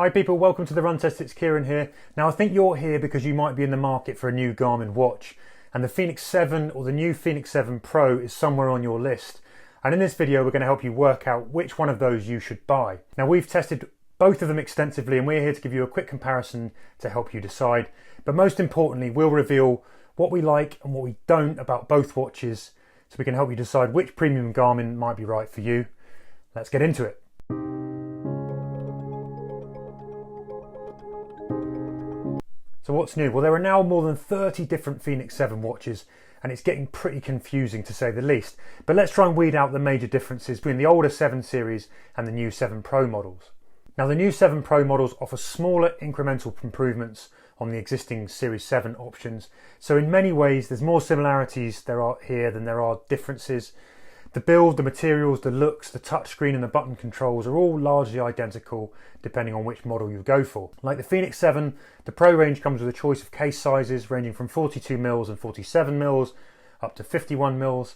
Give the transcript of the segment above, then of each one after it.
Hi people, welcome to the Run Test. It's Kieran here. Now I think you're here because you might be in the market for a new Garmin watch, and the Fenix 7 or the new Fenix 7 Pro is somewhere on your list. And in this video we're going to help you work out which one of those you should buy. Now we've tested both of them extensively and we're here to give you a quick comparison to help you decide. But most importantly, we'll reveal what we like and what we don't about both watches so we can help you decide which premium Garmin might be right for you. Let's get into it. So what's new? Well, there are now more than 30 different Fenix 7 watches and it's getting pretty confusing to say the least. But let's try and weed out the major differences between the older 7 series and the new 7 Pro models. Now the new 7 Pro models offer smaller incremental improvements on the existing Series 7 options. So in many ways there's more similarities there are here than there are differences. The build, the materials, the looks, the touchscreen and the button controls are all largely identical depending on which model you go for. Like the Fenix 7, the Pro range comes with a choice of case sizes ranging from 42mm and 47mm up to 51mm,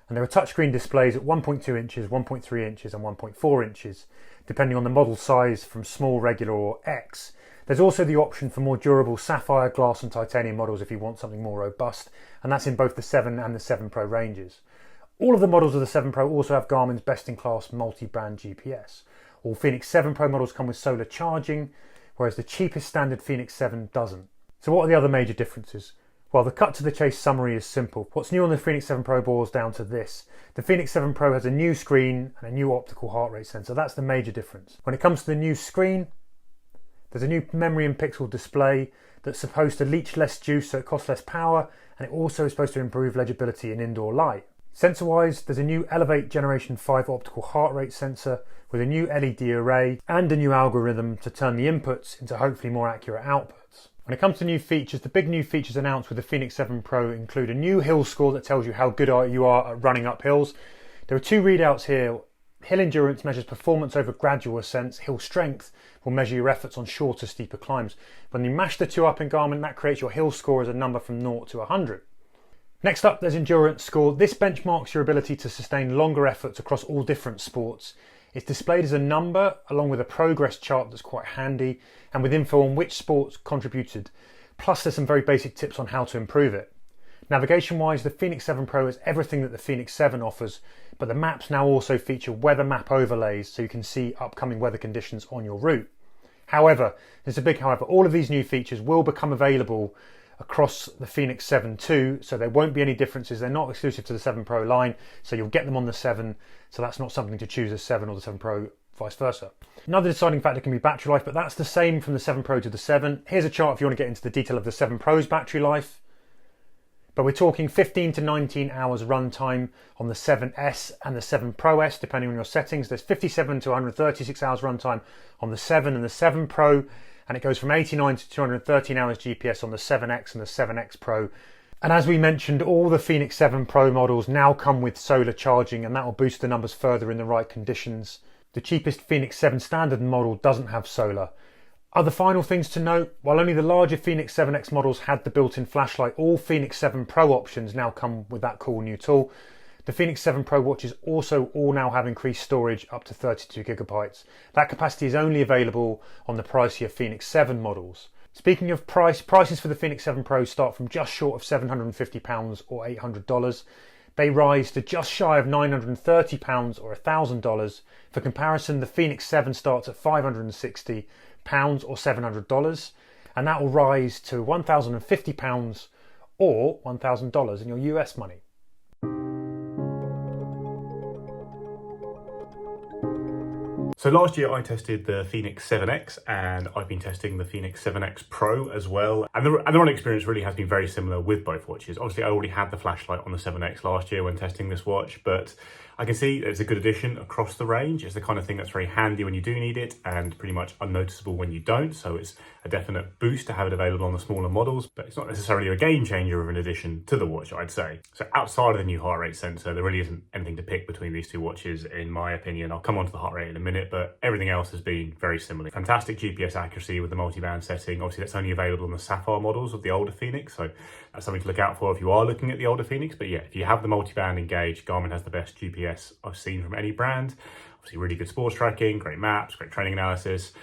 and there are touchscreen displays at 1.2 inches, 1.3 inches and 1.4 inches, depending on the model size from small, regular or X. There's also the option for more durable sapphire, glass and titanium models if you want something more robust, and that's in both the 7 and the 7 Pro ranges. All of the models of the 7 Pro also have Garmin's best-in-class multi-band GPS. All Fenix 7 Pro models come with solar charging, whereas the cheapest standard Fenix 7 doesn't. So what are the other major differences? Well, the cut to the chase summary is simple. What's new on the Fenix 7 Pro boils down to this. The Fenix 7 Pro has a new screen and a new optical heart rate sensor. That's the major difference. When it comes to the new screen, there's a new memory and pixel display that's supposed to leach less juice so it costs less power, and it also is supposed to improve legibility in indoor light. Sensor-wise, there's a new Elevate Generation 5 optical heart rate sensor with a new LED array and a new algorithm to turn the inputs into hopefully more accurate outputs. When it comes to new features, the big new features announced with the Fenix 7 Pro include a new hill score that tells you how good you are at running up hills. There are two readouts here. Hill endurance measures performance over gradual ascents. Hill strength will measure your efforts on shorter, steeper climbs. When you mash the two up in Garmin, that creates your hill score as a number from 0 to 100. Next up, there's endurance score. This benchmarks your ability to sustain longer efforts across all different sports. It's displayed as a number along with a progress chart that's quite handy and with info on which sports contributed. Plus there's some very basic tips on how to improve it. Navigation wise, the Fenix 7 Pro has everything that the Fenix 7 offers, but the maps now also feature weather map overlays so you can see upcoming weather conditions on your route. However, there's a big however, all of these new features will become available across the Fenix 7 too, so there won't be any differences. They're not exclusive to the 7 Pro line, so you'll get them on the 7, so that's not something to choose as 7 or the 7 Pro, vice versa. Another deciding factor can be battery life, but that's the same from the 7 Pro to the 7. Here's a chart if you want to get into the detail of the 7 Pro's battery life, but we're talking 15 to 19 hours runtime on the 7S and the 7 Pro S, depending on your settings. There's 57 to 136 hours runtime on the 7 and the 7 Pro, and it goes from 89 to 213 hours GPS on the 7X and the 7X Pro. And as we mentioned, all the Fenix 7 Pro models now come with solar charging, and that will boost the numbers further in the right conditions. The cheapest Fenix 7 standard model doesn't have solar. Other final things to note, while only the larger Fenix 7X models had the built-in flashlight, all Fenix 7 Pro options now come with that cool new tool. The Fenix 7 Pro watches also all now have increased storage up to 32GB. That capacity is only available on the pricier Fenix 7 models. Speaking of prices for the Fenix 7 Pro start from just short of £750 or $800. They rise to just shy of £930 or $1,000. For comparison, the Fenix 7 starts at £560 or $700, and that will rise to £1,050 or $1,000 in your US money. So last year I tested the Fenix 7X and I've been testing the Fenix 7X Pro as well. And the run experience really has been very similar with both watches. Obviously I already had the flashlight on the 7X last year when testing this watch, but I can see it's a good addition across the range. It's the kind of thing that's very handy when you do need it and pretty much unnoticeable when you don't. So it's a definite boost to have it available on the smaller models, but it's not necessarily a game changer of an addition to the watch, I'd say. So outside of the new heart rate sensor, there really isn't anything to pick between these two watches, in my opinion. I'll come on to the heart rate in a minute, but everything else has been very similar. Fantastic GPS accuracy with the multi-band setting. Obviously that's only available on the sapphire models of the older Fenix, so that's something to look out for if you are looking at the older Fenix. But yeah, if you have the multi-band engaged, Garmin has the best GPS I've seen from any brand. Obviously really good sports tracking, great maps, great training analysis.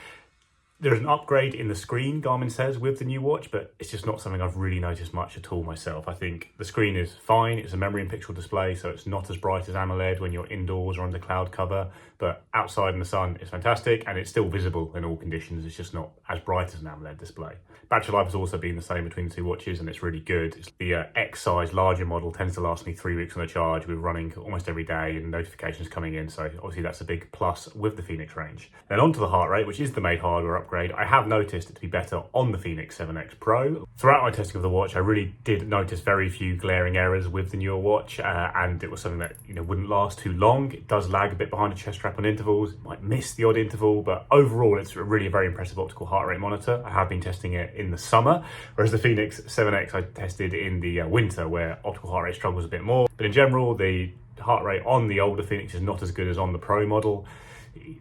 There's an upgrade in the screen, Garmin says, with the new watch, but it's just not something I've really noticed much at all myself. I think the screen is fine. It's a memory and pixel display, so it's not as bright as AMOLED when you're indoors or under cloud cover, but outside in the sun, it's fantastic, and it's still visible in all conditions. It's just not as bright as an AMOLED display. Battery life has also been the same between the two watches, and it's really good. It's the X size larger model tends to last me 3 weeks on a charge. We're running almost every day and notifications coming in, so obviously that's a big plus with the Fenix range. Then onto the heart rate, which is the main hardware upgrade. I have noticed it to be better on the Fenix 7X Pro. Throughout my testing of the watch, I really did notice very few glaring errors with the newer watch, and it was something that wouldn't last too long. It does lag a bit behind a chest strap on intervals. It might miss the odd interval, but overall it's really a very impressive optical heart rate monitor. I have been testing it in the summer, whereas the Fenix 7X I tested in the winter, where optical heart rate struggles a bit more. But in general, the heart rate on the older Fenix is not as good as on the Pro model.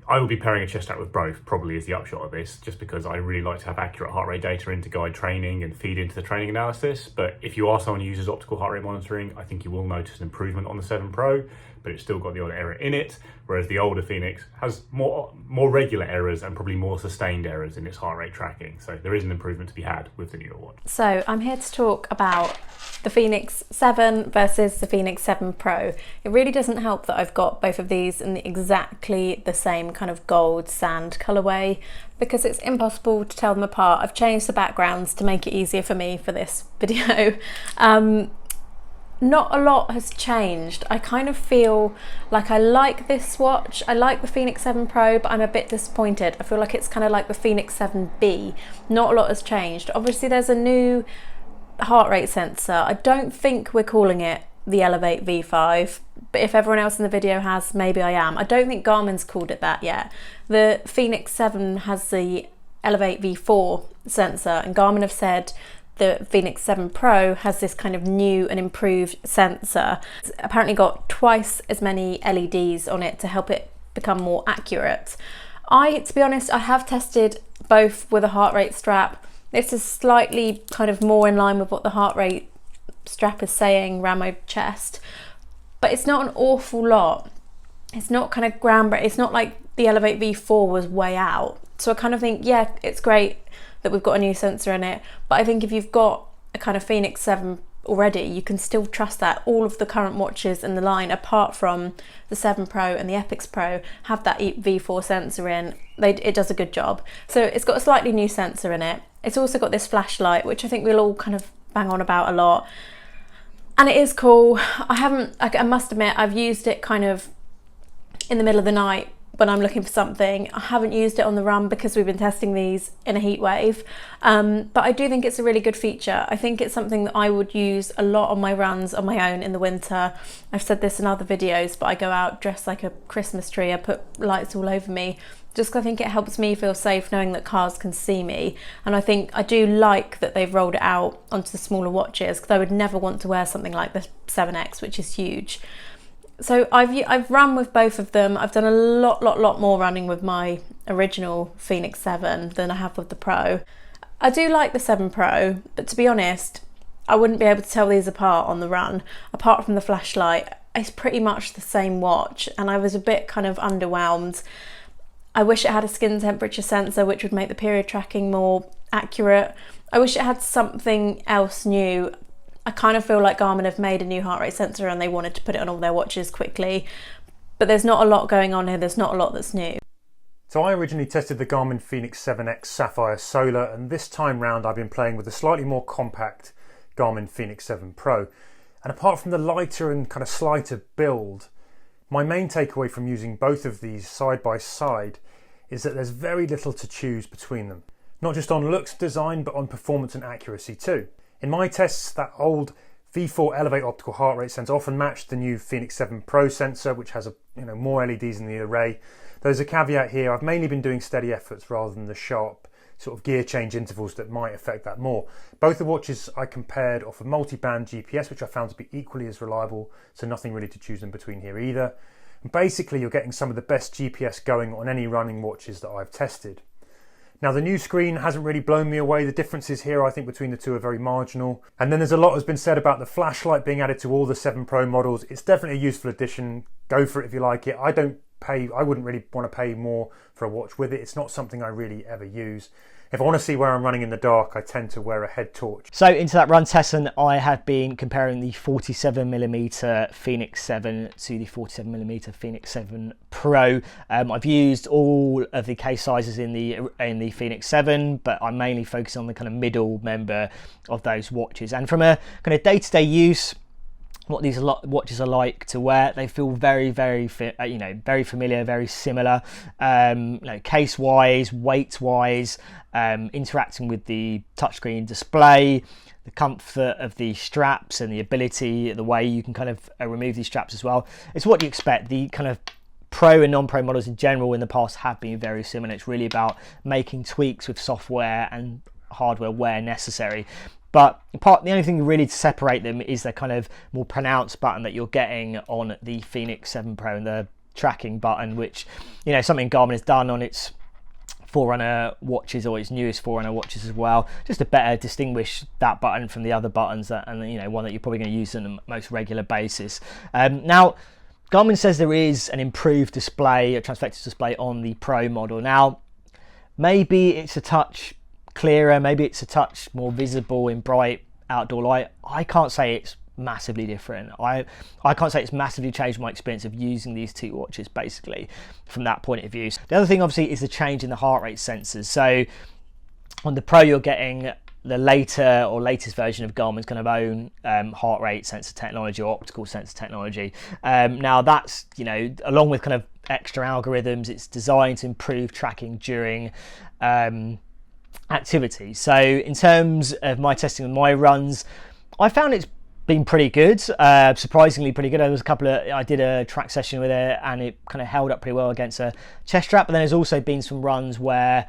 I will be pairing a chest strap with both, probably is the upshot of this, just because I really like to have accurate heart rate data in to guide training and feed into the training analysis. But if you are someone who uses optical heart rate monitoring, I think you will notice an improvement on the 7 Pro, but it's still got the odd error in it, whereas the older Fenix has more regular errors and probably more sustained errors in its heart rate tracking. So there is an improvement to be had with the newer watch. So I'm here to talk about the Fenix 7 versus the Fenix 7 Pro. It really doesn't help that I've got both of these in exactly the same kind of gold sand colorway, because it's impossible to tell them apart. I've changed the backgrounds to make it easier for me for this video. Not a lot has changed. I kind of feel like I like this watch. I like the Fenix 7 Pro, but I'm a bit disappointed. I feel like it's kind of like the Fenix 7B. Not a lot has changed. Obviously there's a new heart rate sensor. I don't think we're calling it the Elevate V5, but if everyone else in the video has, maybe I am. I don't think Garmin's called it that yet. The Fenix 7 has the Elevate V4 sensor, and Garmin have said the Fenix 7 Pro has this kind of new and improved sensor. It's apparently got twice as many LEDs on it to help it become more accurate. To be honest, I have tested both with a heart rate strap. This is slightly kind of more in line with what the heart rate strap is saying around my chest, but it's not an awful lot. It's not kind of groundbreaking. It's not like the Elevate V4 was way out. So I kind of think, yeah, it's great that we've got a new sensor in it, but I think if you've got a kind of Fenix 7 already, you can still trust that. All of the current watches in the line, apart from the 7 Pro and the Epix Pro, have that V4 sensor in. It does a good job. So it's got a slightly new sensor in it. It's also got this flashlight, which I think we'll all kind of bang on about a lot. And it is cool. I must admit, I've used it kind of in the middle of the night when I'm looking for something. I haven't used it on the run because we've been testing these in a heat wave, but I do think it's a really good feature. I think it's something that I would use a lot on my runs on my own in the winter. I've said this in other videos, but I go out dressed like a Christmas tree. I put lights all over me, just 'cause I think it helps me feel safe knowing that cars can see me. And I think I do like that they've rolled it out onto the smaller watches, because I would never want to wear something like the 7X, which is huge. So I've run with both of them. I've done a lot more running with my original Fenix 7 than I have with the Pro. I do like the 7 Pro, but to be honest, I wouldn't be able to tell these apart on the run. Apart from the flashlight, it's pretty much the same watch, and I was a bit kind of underwhelmed. I wish it had a skin temperature sensor, which would make the period tracking more accurate. I wish it had something else new. I kind of feel like Garmin have made a new heart rate sensor and they wanted to put it on all their watches quickly, but there's not a lot going on here. There's not a lot that's new. So I originally tested the Garmin Fenix 7X Sapphire Solar, and this time round I've been playing with the slightly more compact Garmin Fenix 7 Pro. And apart from the lighter and kind of slighter build, my main takeaway from using both of these side by side is that there's very little to choose between them. Not just on looks, design, but on performance and accuracy too. In my tests, that old V4 Elevate optical heart rate sensor often matched the new Fenix 7 Pro sensor, which has more LEDs in the array. There's a caveat here. I've mainly been doing steady efforts rather than the sharp sort of gear change intervals that might affect that more. Both the watches I compared offer multi-band GPS, which I found to be equally as reliable, so nothing really to choose in between here either. And basically, you're getting some of the best GPS going on any running watches that I've tested. Now, the new screen hasn't really blown me away. The differences here, I think, between the two are very marginal. And then there's a lot has been said about the flashlight being added to all the 7 Pro models. It's definitely a useful addition. Go for it if you like it. I don't I wouldn't really want to pay more for a watch with it. It's not something I really ever use. If I want to see where I'm running in the dark, I tend to wear a head torch. So into that run testing, I have been comparing the 47mm Fenix 7 to the 47mm Fenix 7 Pro. I've used all of the case sizes in the Fenix 7, but I'm mainly focusing on the kind of middle member of those watches. And from a kind of day-to-day use, what these watches are like to wear, they feel very very familiar, very similar, case wise, weight wise, interacting with the touchscreen display, the comfort of the straps and the ability, the way you can kind of remove these straps as well. It's what you expect. The kind of Pro and non-Pro models in general in the past have been very similar. It's really about making tweaks with software and hardware where necessary. But the only thing really to separate them is the kind of more pronounced button that you're getting on the Fenix 7 Pro, and the tracking button, which, something Garmin has done on its Forerunner watches, or its newest Forerunner watches as well, just to better distinguish that button from the other buttons, and one that you're probably going to use on a most regular basis. Now, Garmin says there is an improved display, a transfected display on the Pro model. Now, maybe it's a touch clearer, maybe it's a touch more visible in bright outdoor light. I can't say it's massively different. I can't say it's massively changed my experience of using these two watches, basically, from that point of view. The other thing, obviously, is the change in the heart rate sensors. So on the Pro, you're getting the latest version of Garmin's kind of own heart rate sensor technology, or optical sensor technology. Now that's, along with kind of extra algorithms, it's designed to improve tracking during activity. So in terms of my testing and my runs, I found it's been pretty good, surprisingly pretty good. I did a track session with it, and it kind of held up pretty well against a chest strap. But then there's also been some runs where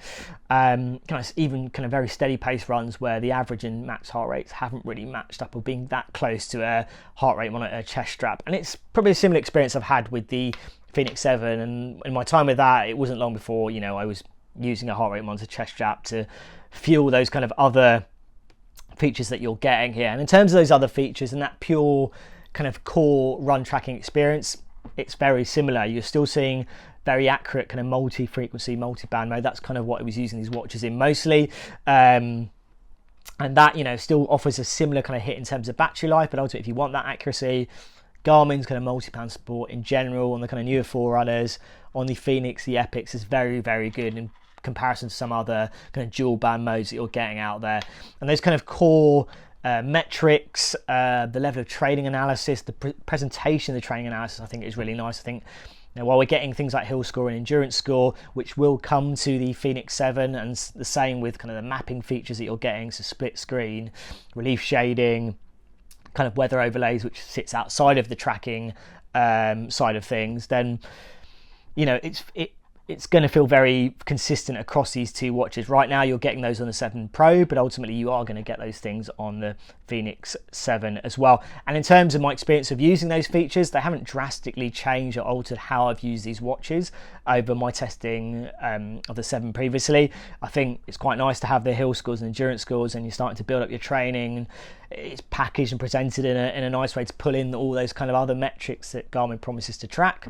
even very steady pace runs where the average and max heart rates haven't really matched up, or being that close to a heart rate monitor chest strap. And it's probably a similar experience I've had with the Fenix 7, and in my time with that, it wasn't long before I was using a heart rate monitor chest strap to fuel those kind of other features that you're getting here. And in terms of those other features and that pure kind of core run tracking experience, it's very similar. You're still seeing very accurate kind of multi-frequency, multi-band mode. That's kind of what I was using these watches in mostly. And that, still offers a similar kind of hit in terms of battery life, but ultimately if you want that accuracy, Garmin's kind of multi-band support in general on the kind of newer Forerunners, on the Fenix, the Epics, is very, very good in comparison to some other kind of dual band modes that you're getting out there. And those kind of core metrics, the level of training analysis, the presentation of the training analysis, I think is really nice. I think while we're getting things like hill score and endurance score, which will come to the Fenix 7, and the same with kind of the mapping features that you're getting, so split screen, relief shading, kind of weather overlays, which sits outside of the tracking side of things, then it's going to feel very consistent across these two watches. Right now you're getting those on the 7 Pro, but ultimately you are going to get those things on the Fenix 7 as well. And in terms of my experience of using those features, they haven't drastically changed or altered how I've used these watches over my testing of the 7 previously. I think it's quite nice to have the hill scores and endurance scores, and you're starting to build up your training. It's packaged and presented in a nice way to pull in all those kind of other metrics that Garmin promises to track.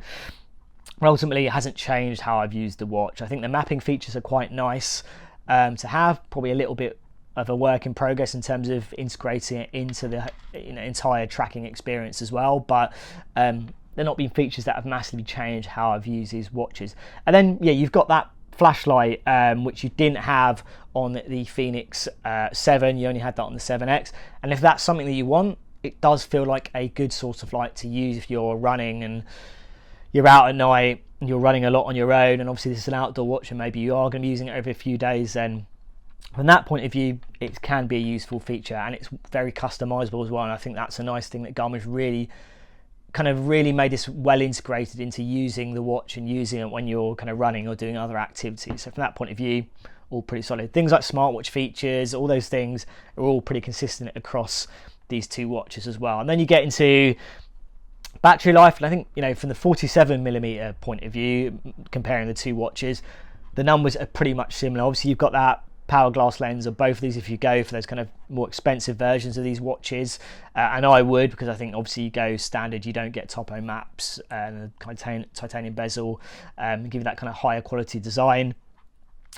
But ultimately, it hasn't changed how I've used the watch. I think the mapping features are quite nice to have, probably a little bit of a work in progress in terms of integrating it into the entire tracking experience as well. But they're not been features that have massively changed how I've used these watches. And then, you've got that flashlight, which you didn't have on the Fenix 7. You only had that on the 7X. And if that's something that you want, it does feel like a good sort of light to use if you're running and you're out at night and you're running a lot on your own, and obviously this is an outdoor watch and maybe you are going to be using it over a few days, then from that point of view it can be a useful feature, and it's very customizable as well. And I think that's a nice thing that Garmin's really made this well integrated into using the watch and using it when you're kind of running or doing other activities. So from that point of view, all pretty solid. Things like smartwatch features, all those things are all pretty consistent across these two watches as well. And then you get into battery life, and I think from the 47mm point of view, comparing the two watches, the numbers are pretty much similar. Obviously you've got that power glass lens on both of these if you go for those kind of more expensive versions of these watches, and I would, because I think obviously you go standard, you don't get topo maps and titanium bezel, give you that kind of higher quality design.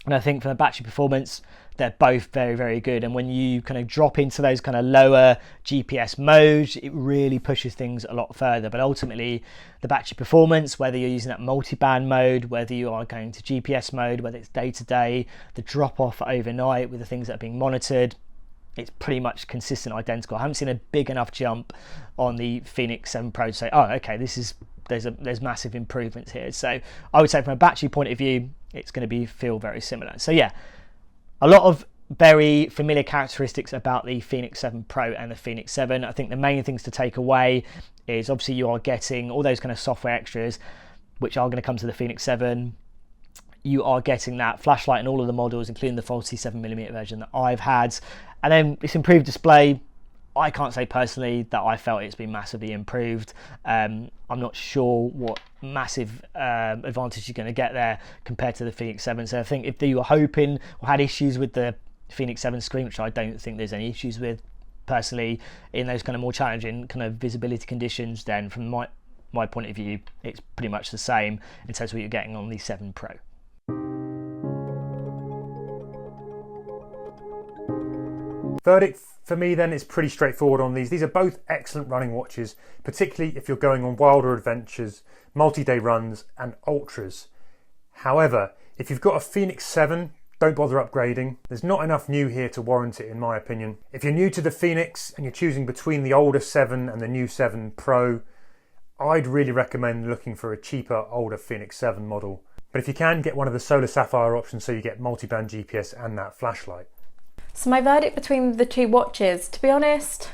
And I think from the battery performance, they're both very, very good. And when you kind of drop into those kind of lower GPS modes, it really pushes things a lot further. But ultimately, the battery performance, whether you're using that multi-band mode, whether you are going to GPS mode, whether it's day-to-day, the drop-off overnight with the things that are being monitored, it's pretty much consistent, identical. I haven't seen a big enough jump on the Fenix 7 Pro to say, oh, okay, there's massive improvements here. So I would say from a battery point of view, it's going to feel very similar. So yeah, a lot of very familiar characteristics about the Fenix 7 Pro and the Fenix 7. I think the main things to take away is obviously you are getting all those kind of software extras, which are going to come to the Fenix 7. You are getting that flashlight in all of the models, including the 47mm version that I've had. And then this improved display, I can't say personally that I felt it's been massively improved. I'm not sure what massive advantage you're going to get there compared to the Fenix 7. So I think if you were hoping or had issues with the Fenix 7 screen, which I don't think there's any issues with personally, in those kind of more challenging kind of visibility conditions, then from my point of view, it's pretty much the same in terms of what you're getting on the 7 Pro. Verdict for me then is pretty straightforward on these. These are both excellent running watches, particularly if you're going on wilder adventures, multi-day runs and ultras. However, if you've got a Fenix 7, don't bother upgrading. There's not enough new here to warrant it in my opinion. If you're new to the Fenix and you're choosing between the older 7 and the new 7 Pro, I'd really recommend looking for a cheaper, older Fenix 7 model. But if you can, get one of the solar sapphire options so you get multi-band GPS and that flashlight. So my verdict between the two watches, to be honest,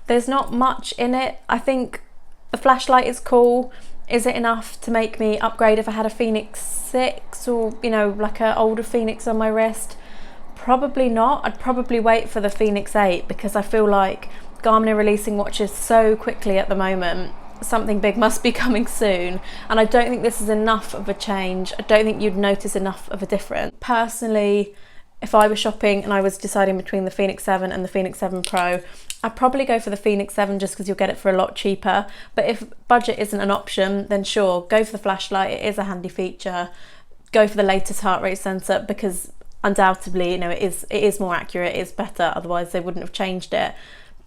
there's not much in it. I think the flashlight is cool. Is it enough to make me upgrade if I had a Fenix 6 or, you know, like an older Fenix on my wrist? Probably not. I'd probably wait for the Fenix 8 because I feel like Garmin are releasing watches so quickly at the moment. Something big must be coming soon, and I don't think this is enough of a change. I don't think you'd notice enough of a difference. Personally, if I was shopping and I was deciding between the Fenix 7 and the Fenix 7 Pro, I'd probably go for the Fenix 7 just because you'll get it for a lot cheaper. But if budget isn't an option, then sure, go for the flashlight. It is a handy feature. Go for the latest heart rate sensor because undoubtedly, you know, it is more accurate, it is better. Otherwise, they wouldn't have changed it.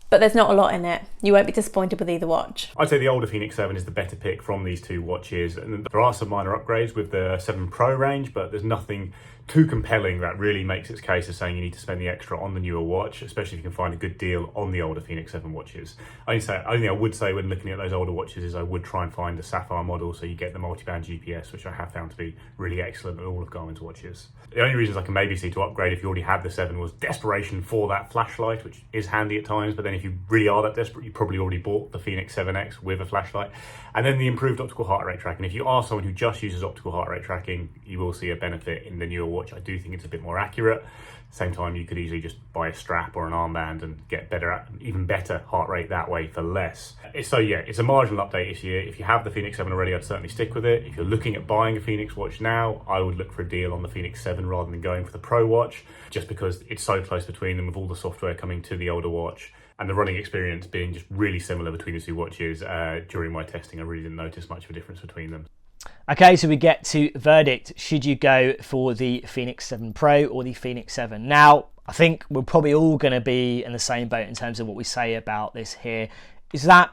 But there's not a lot in it. You won't be disappointed with either watch. I'd say the older Fenix 7 is the better pick from these two watches. And there are some minor upgrades with the 7 Pro range, but there's nothing too compelling that really makes its case as saying you need to spend the extra on the newer watch, especially if you can find a good deal on the older Fenix 7 watches. Only thing I would say when looking at those older watches is I would try and find a sapphire model so you get the multi-band GPS, which I have found to be really excellent on all of Garmin's watches. The only reasons I can maybe see to upgrade if you already had the 7 was desperation for that flashlight, which is handy at times, but then if you really are that desperate, you probably already bought the Fenix 7X with a flashlight. And then the improved optical heart rate tracking. If you are someone who just uses optical heart rate tracking, you will see a benefit in the newer watch. I do think it's a bit more accurate. At the same time, you could easily just buy a strap or an armband and get even better heart rate that way for less. So yeah, it's a marginal update this year. If you have the Fenix 7 already, I'd certainly stick with it. If you're looking at buying a Fenix watch now, I would look for a deal on the Fenix 7 rather than going for the Pro watch, just because it's so close between them with all the software coming to the older watch. And the running experience being just really similar between the two watches. During my testing, I really didn't notice much of a difference between them. Okay, so we get to verdict. Should you go for the Fenix 7 Pro or the Fenix 7? Now, I think we're probably all going to be in the same boat in terms of what we say about this here, is that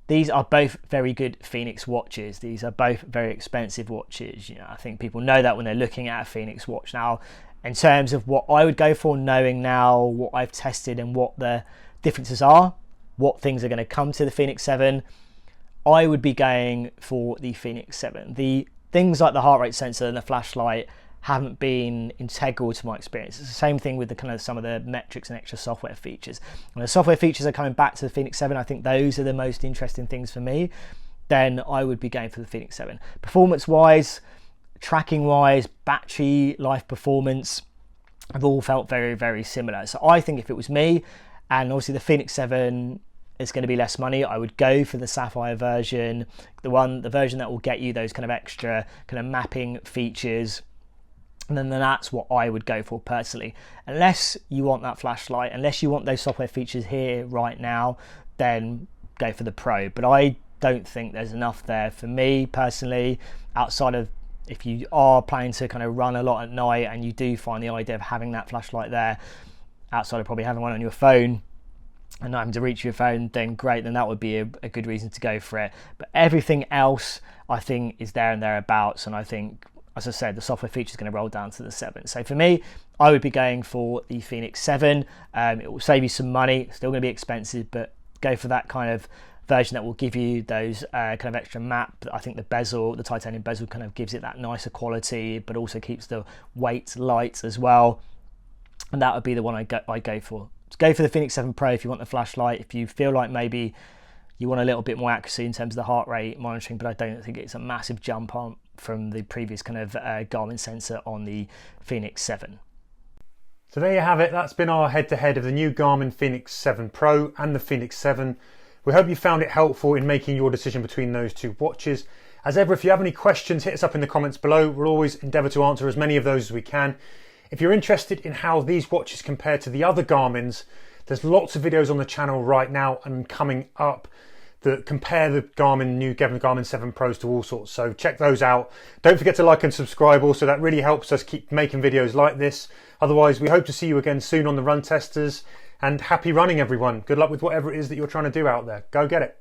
these are both very good Fenix watches. These are both very expensive watches. You know, I think people know that when they're looking at a Fenix watch. Now, in terms of what I would go for, knowing now what I've tested and what the differences are, what things are going to come to the Fenix 7, I would be going for the Fenix 7. The things like the heart rate sensor and the flashlight haven't been integral to my experience. It's the same thing with the kind of some of the metrics and extra software features. When the software features are coming back to the Fenix 7, I think those are the most interesting things for me. Then I would be going for the Fenix 7. Performance-wise, tracking-wise, battery life performance have all felt very, very similar. So I think if it was me, and obviously the Fenix 7 is going to be less money, I would go for the Sapphire version, the version that will get you those kind of extra kind of mapping features, And then that's what I would go for personally. Unless you want that flashlight, unless you want those software features here right now, then go for the Pro. But I don't think there's enough there for me personally, outside of if you are planning to kind of run a lot at night and you do find the idea of having that flashlight there, outside of probably having one on your phone and not having to reach your phone, then great, then that would be a good reason to go for it. But everything else I think is there and thereabouts, and I think, as I said, the software feature is going to roll down to the 7. So for me, I would be going for the Fenix 7. It will save you some money, still going to be expensive, but go for that kind of version that will give you those kind of extra map. I think the bezel, the titanium bezel, kind of gives it that nicer quality, but also keeps the weight light as well. And that would be the one I go for. So go for the Fenix 7 Pro if you want the flashlight. If you feel like maybe you want a little bit more accuracy in terms of the heart rate monitoring, but I don't think it's a massive jump on from the previous kind of Garmin sensor on the Fenix 7. So there you have it. That's been our head-to-head of the new Garmin Fenix 7 Pro and the Fenix 7. We hope you found it helpful in making your decision between those two watches. As ever, if you have any questions, hit us up in the comments below. We'll always endeavour to answer as many of those as we can. If you're interested in how these watches compare to the other Garmin's, there's lots of videos on the channel right now and coming up that compare the new Garmin 7 Pros to all sorts. So check those out. Don't forget to like and subscribe also. That really helps us keep making videos like this. Otherwise, we hope to see you again soon on the Run Testers. And happy running, everyone. Good luck with whatever it is that you're trying to do out there. Go get it.